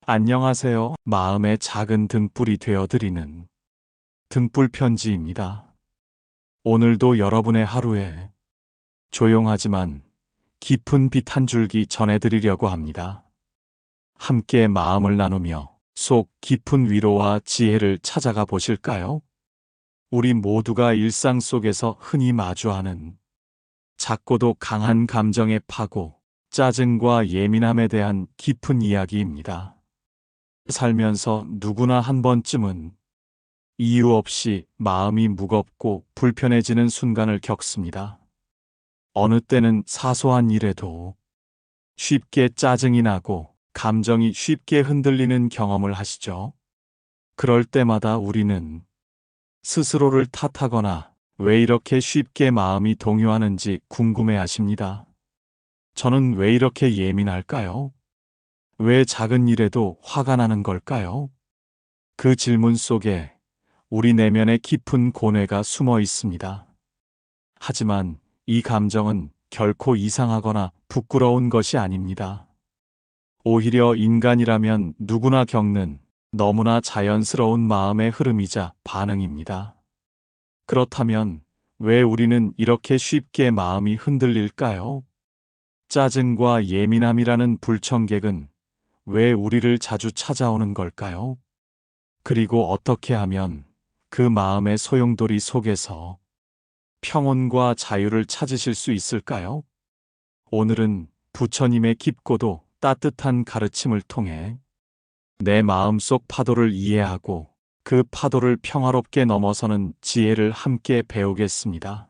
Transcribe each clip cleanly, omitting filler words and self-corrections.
안녕하세요. 마음의 작은 등불이 되어드리는 등불 편지입니다. 오늘도 여러분의 하루에 조용하지만 깊은 빛 한 줄기 전해드리려고 합니다. 함께 마음을 나누며 속 깊은 위로와 지혜를 찾아가 보실까요? 우리 모두가 일상 속에서 흔히 마주하는 작고도 강한 감정의 파고, 짜증과 예민함에 대한 깊은 이야기입니다. 살면서 누구나 한 번쯤은 이유 없이 마음이 무겁고 불편해지는 순간을 겪습니다. 어느 때는 사소한 일에도 쉽게 짜증이 나고 감정이 쉽게 흔들리는 경험을 하시죠. 그럴 때마다 우리는 스스로를 탓하거나 왜 이렇게 쉽게 마음이 동요하는지 궁금해 하십니다. 저는 왜 이렇게 예민할까요? 왜 작은 일에도 화가 나는 걸까요? 그 질문 속에 우리 내면의 깊은 고뇌가 숨어 있습니다. 하지만 이 감정은 결코 이상하거나 부끄러운 것이 아닙니다. 오히려 인간이라면 누구나 겪는 너무나 자연스러운 마음의 흐름이자 반응입니다. 그렇다면 왜 우리는 이렇게 쉽게 마음이 흔들릴까요? 짜증과 예민함이라는 불청객은 왜 우리를 자주 찾아오는 걸까요? 그리고 어떻게 하면 그 마음의 소용돌이 속에서 평온과 자유를 찾으실 수 있을까요? 오늘은 부처님의 깊고도 따뜻한 가르침을 통해 내 마음속 파도를 이해하고 그 파도를 평화롭게 넘어서는 지혜를 함께 배우겠습니다.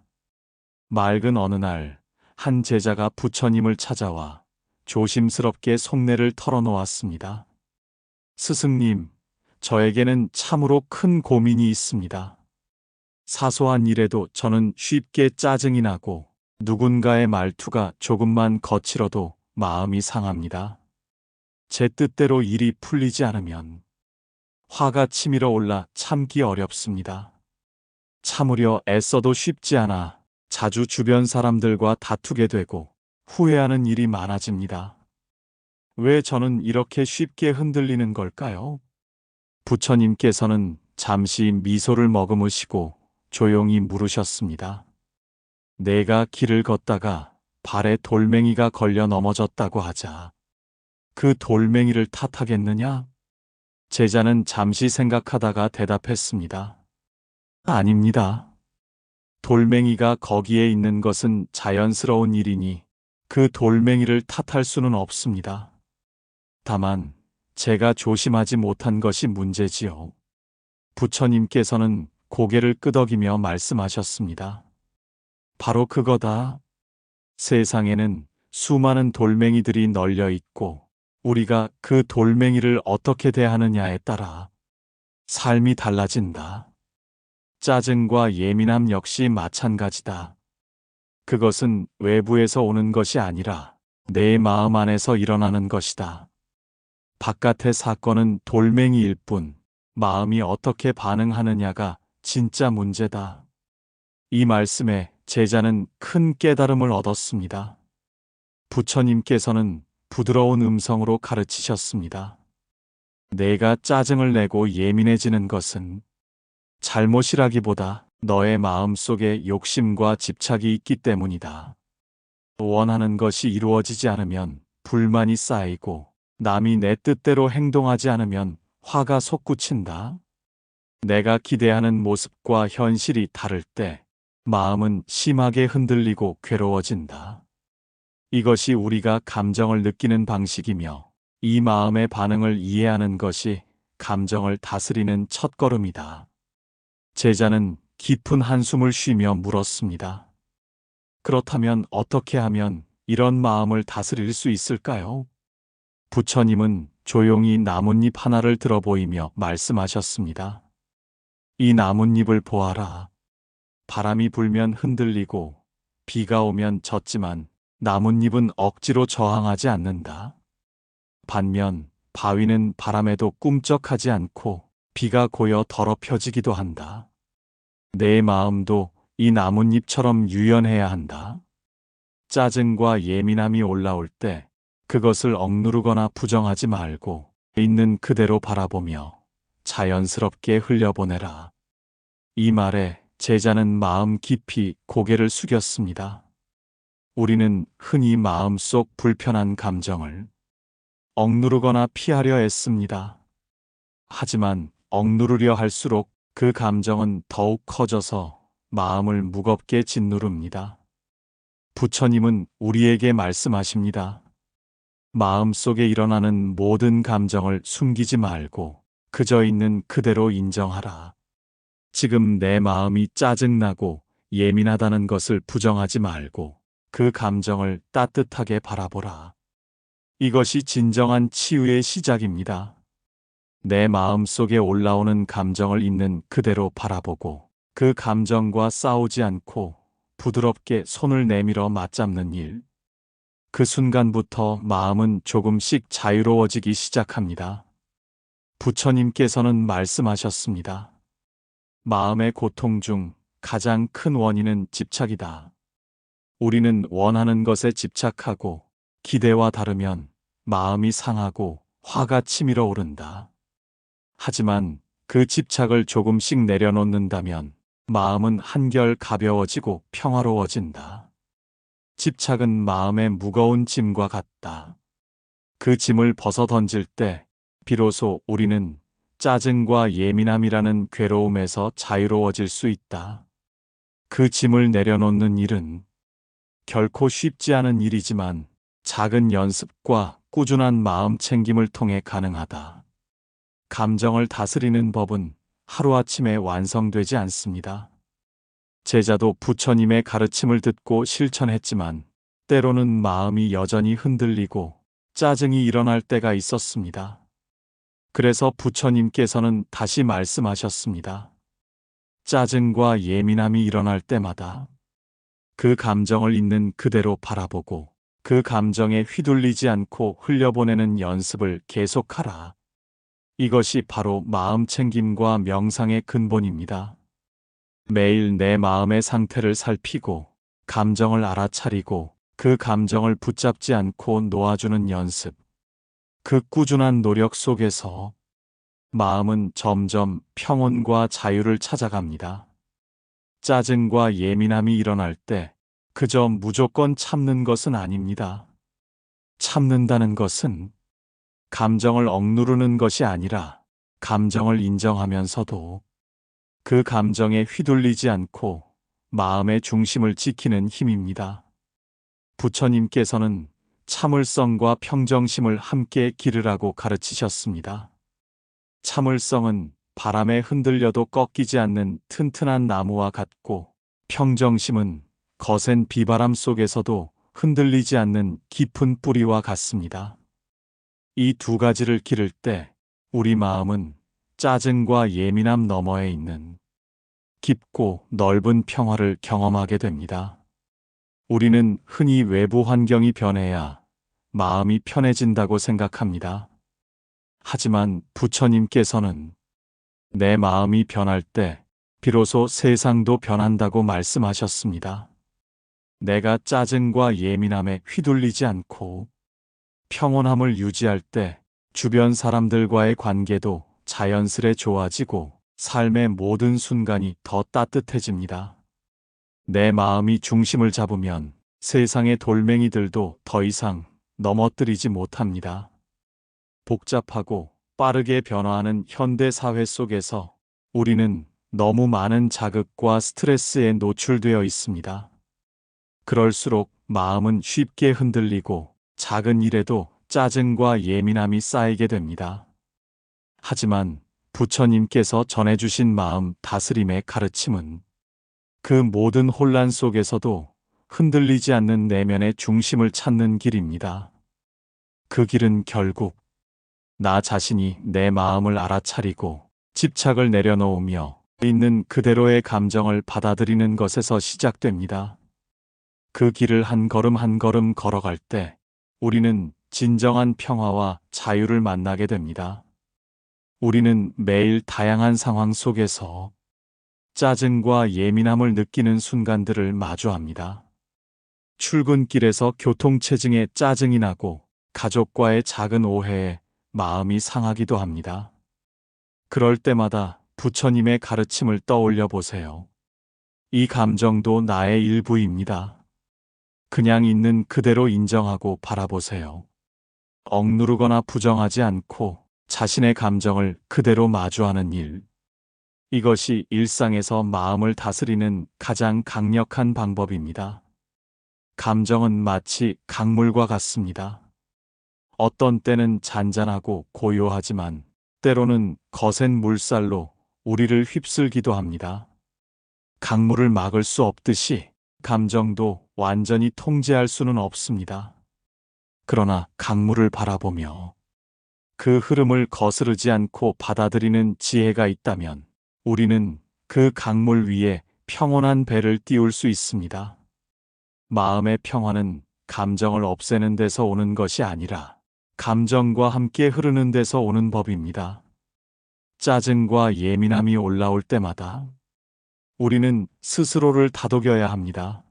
맑은 어느 날, 한 제자가 부처님을 찾아와 조심스럽게 속내를 털어놓았습니다. 스승님, 저에게는 참으로 큰 고민이 있습니다. 사소한 일에도 저는 쉽게 짜증이 나고 누군가의 말투가 조금만 거칠어도 마음이 상합니다. 제 뜻대로 일이 풀리지 않으면 화가 치밀어 올라 참기 어렵습니다. 참으려 애써도 쉽지 않아 자주 주변 사람들과 다투게 되고 후회하는 일이 많아집니다. 왜 저는 이렇게 쉽게 흔들리는 걸까요? 부처님께서는 잠시 미소를 머금으시고 조용히 물으셨습니다. 내가 길을 걷다가 발에 돌멩이가 걸려 넘어졌다고 하자. 그 돌멩이를 탓하겠느냐? 제자는 잠시 생각하다가 대답했습니다. 아닙니다. 돌멩이가 거기에 있는 것은 자연스러운 일이니 그 돌멩이를 탓할 수는 없습니다. 다만 제가 조심하지 못한 것이 문제지요. 부처님께서는 고개를 끄덕이며 말씀하셨습니다. 바로 그거다. 세상에는 수많은 돌멩이들이 널려 있고 우리가 그 돌멩이를 어떻게 대하느냐에 따라 삶이 달라진다. 짜증과 예민함 역시 마찬가지다. 그것은 외부에서 오는 것이 아니라 내 마음 안에서 일어나는 것이다. 바깥의 사건은 돌멩이일 뿐 마음이 어떻게 반응하느냐가 진짜 문제다. 이 말씀에 제자는 큰 깨달음을 얻었습니다. 부처님께서는 부드러운 음성으로 가르치셨습니다. 내가 짜증을 내고 예민해지는 것은 잘못이라기보다 너의 마음 속에 욕심과 집착이 있기 때문이다. 원하는 것이 이루어지지 않으면 불만이 쌓이고 남이 내 뜻대로 행동하지 않으면 화가 솟구친다. 내가 기대하는 모습과 현실이 다를 때 마음은 심하게 흔들리고 괴로워진다. 이것이 우리가 감정을 느끼는 방식이며 이 마음의 반응을 이해하는 것이 감정을 다스리는 첫걸음이다. 제자는 깊은 한숨을 쉬며 물었습니다. 그렇다면 어떻게 하면 이런 마음을 다스릴 수 있을까요? 부처님은 조용히 나뭇잎 하나를 들어 보이며 말씀하셨습니다. 이 나뭇잎을 보아라. 바람이 불면 흔들리고 비가 오면 젖지만 나뭇잎은 억지로 저항하지 않는다. 반면 바위는 바람에도 꿈쩍하지 않고 비가 고여 더럽혀지기도 한다. 내 마음도 이 나뭇잎처럼 유연해야 한다. 짜증과 예민함이 올라올 때 그것을 억누르거나 부정하지 말고 있는 그대로 바라보며 자연스럽게 흘려보내라. 이 말에 제자는 마음 깊이 고개를 숙였습니다. 우리는 흔히 마음속 불편한 감정을 억누르거나 피하려 애씁니다. 하지만 억누르려 할수록 그 감정은 더욱 커져서 마음을 무겁게 짓누릅니다. 부처님은 우리에게 말씀하십니다. 마음속에 일어나는 모든 감정을 숨기지 말고 그저 있는 그대로 인정하라. 지금 내 마음이 짜증나고 예민하다는 것을 부정하지 말고 그 감정을 따뜻하게 바라보라. 이것이 진정한 치유의 시작입니다. 내 마음 속에 올라오는 감정을 있는 그대로 바라보고 그 감정과 싸우지 않고 부드럽게 손을 내밀어 맞잡는 일. 그 순간부터 마음은 조금씩 자유로워지기 시작합니다. 부처님께서는 말씀하셨습니다. 마음의 고통 중 가장 큰 원인은 집착이다. 우리는 원하는 것에 집착하고 기대와 다르면 마음이 상하고 화가 치밀어 오른다. 하지만 그 집착을 조금씩 내려놓는다면 마음은 한결 가벼워지고 평화로워진다. 집착은 마음의 무거운 짐과 같다. 그 짐을 벗어 던질 때 비로소 우리는 짜증과 예민함이라는 괴로움에서 자유로워질 수 있다. 그 짐을 내려놓는 일은 결코 쉽지 않은 일이지만 작은 연습과 꾸준한 마음 챙김을 통해 가능하다. 감정을 다스리는 법은 하루아침에 완성되지 않습니다. 제자도 부처님의 가르침을 듣고 실천했지만 때로는 마음이 여전히 흔들리고 짜증이 일어날 때가 있었습니다. 그래서 부처님께서는 다시 말씀하셨습니다. 짜증과 예민함이 일어날 때마다 그 감정을 있는 그대로 바라보고 그 감정에 휘둘리지 않고 흘려보내는 연습을 계속하라. 이것이 바로 마음 챙김과 명상의 근본입니다. 매일 내 마음의 상태를 살피고 감정을 알아차리고 그 감정을 붙잡지 않고 놓아주는 연습. 그 꾸준한 노력 속에서 마음은 점점 평온과 자유를 찾아갑니다. 짜증과 예민함이 일어날 때 그저 무조건 참는 것은 아닙니다. 참는다는 것은 감정을 억누르는 것이 아니라 감정을 인정하면서도 그 감정에 휘둘리지 않고 마음의 중심을 지키는 힘입니다. 부처님께서는 참을성과 평정심을 함께 기르라고 가르치셨습니다. 참을성은 바람에 흔들려도 꺾이지 않는 튼튼한 나무와 같고 평정심은 거센 비바람 속에서도 흔들리지 않는 깊은 뿌리와 같습니다. 이 두 가지를 기를 때 우리 마음은 짜증과 예민함 너머에 있는 깊고 넓은 평화를 경험하게 됩니다. 우리는 흔히 외부 환경이 변해야 마음이 편해진다고 생각합니다. 하지만 부처님께서는 내 마음이 변할 때 비로소 세상도 변한다고 말씀하셨습니다. 내가 짜증과 예민함에 휘둘리지 않고 평온함을 유지할 때 주변 사람들과의 관계도 자연스레 좋아지고 삶의 모든 순간이 더 따뜻해집니다. 내 마음이 중심을 잡으면 세상의 돌멩이들도 더 이상 넘어뜨리지 못합니다. 복잡하고 빠르게 변화하는 현대 사회 속에서 우리는 너무 많은 자극과 스트레스에 노출되어 있습니다. 그럴수록 마음은 쉽게 흔들리고 작은 일에도 짜증과 예민함이 쌓이게 됩니다. 하지만 부처님께서 전해주신 마음 다스림의 가르침은 그 모든 혼란 속에서도 흔들리지 않는 내면의 중심을 찾는 길입니다. 그 길은 결국 나 자신이 내 마음을 알아차리고 집착을 내려놓으며 있는 그대로의 감정을 받아들이는 것에서 시작됩니다. 그 길을 한 걸음 한 걸음 걸어갈 때 우리는 진정한 평화와 자유를 만나게 됩니다. 우리는 매일 다양한 상황 속에서 짜증과 예민함을 느끼는 순간들을 마주합니다. 출근길에서 교통체증에 짜증이 나고 가족과의 작은 오해에 마음이 상하기도 합니다. 그럴 때마다 부처님의 가르침을 떠올려 보세요. 이 감정도 나의 일부입니다. 그냥 있는 그대로 인정하고 바라보세요. 억누르거나 부정하지 않고 자신의 감정을 그대로 마주하는 일. 이것이 일상에서 마음을 다스리는 가장 강력한 방법입니다. 감정은 마치 강물과 같습니다. 어떤 때는 잔잔하고 고요하지만 때로는 거센 물살로 우리를 휩쓸기도 합니다. 강물을 막을 수 없듯이 감정도 완전히 통제할 수는 없습니다. 그러나 강물을 바라보며 그 흐름을 거스르지 않고 받아들이는 지혜가 있다면 우리는 그 강물 위에 평온한 배를 띄울 수 있습니다. 마음의 평화는 감정을 없애는 데서 오는 것이 아니라 감정과 함께 흐르는 데서 오는 법입니다. 짜증과 예민함이 올라올 때마다 우리는 스스로를 다독여야 합니다.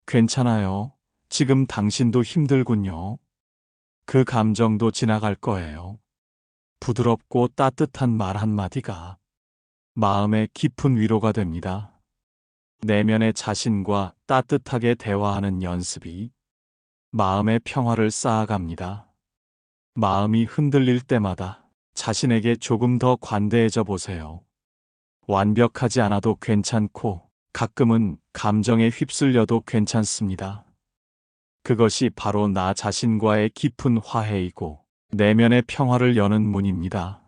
괜찮아요. 지금 당신도 힘들군요. 그 감정도 지나갈 거예요. 부드럽고 따뜻한 말 한마디가 마음의 깊은 위로가 됩니다. 내면의 자신과 따뜻하게 대화하는 연습이 마음의 평화를 쌓아갑니다. 마음이 흔들릴 때마다 자신에게 조금 더 관대해져 보세요. 완벽하지 않아도 괜찮고 가끔은 감정에 휩쓸려도 괜찮습니다. 그것이 바로 나 자신과의 깊은 화해이고 내면의 평화를 여는 문입니다.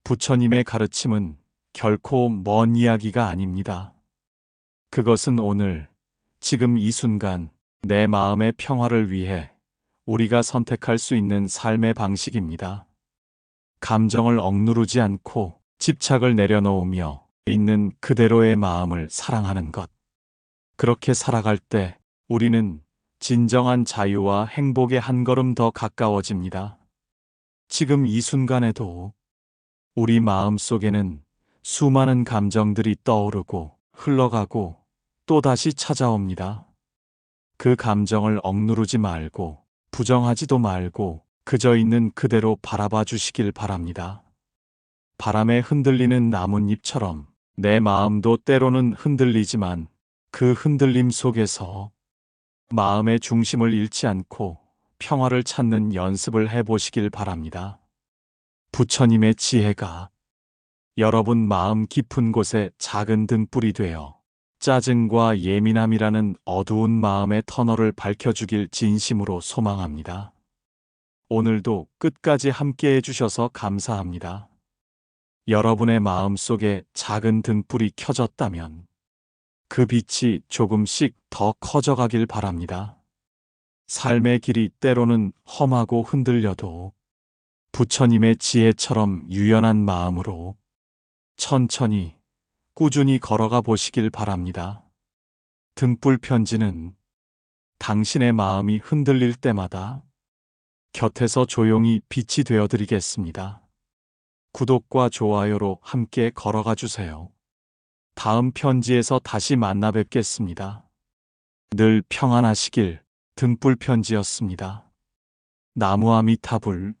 부처님의 가르침은 결코 먼 이야기가 아닙니다. 그것은 오늘, 지금 이 순간 내 마음의 평화를 위해 우리가 선택할 수 있는 삶의 방식입니다. 감정을 억누르지 않고 집착을 내려놓으며 있는 그대로의 마음을 사랑하는 것. 그렇게 살아갈 때 우리는 진정한 자유와 행복에 한 걸음 더 가까워집니다. 지금 이 순간에도 우리 마음 속에는 수많은 감정들이 떠오르고 흘러가고 또다시 찾아옵니다. 그 감정을 억누르지 말고 부정하지도 말고 그저 있는 그대로 바라봐 주시길 바랍니다. 바람에 흔들리는 나뭇잎처럼 내 마음도 때로는 흔들리지만 그 흔들림 속에서 마음의 중심을 잃지 않고 평화를 찾는 연습을 해보시길 바랍니다. 부처님의 지혜가 여러분 마음 깊은 곳에 작은 등불이 되어 짜증과 예민함이라는 어두운 마음의 터널을 밝혀주길 진심으로 소망합니다. 오늘도 끝까지 함께 해주셔서 감사합니다. 여러분의 마음 속에 작은 등불이 켜졌다면 그 빛이 조금씩 더 커져가길 바랍니다. 삶의 길이 때로는 험하고 흔들려도 부처님의 지혜처럼 유연한 마음으로 천천히 꾸준히 걸어가 보시길 바랍니다. 등불 편지는 당신의 마음이 흔들릴 때마다 곁에서 조용히 빛이 되어 드리겠습니다. 구독과 좋아요로 함께 걸어가 주세요. 다음 편지에서 다시 만나 뵙겠습니다. 늘 평안하시길. 등불 편지였습니다. 나무아미타불.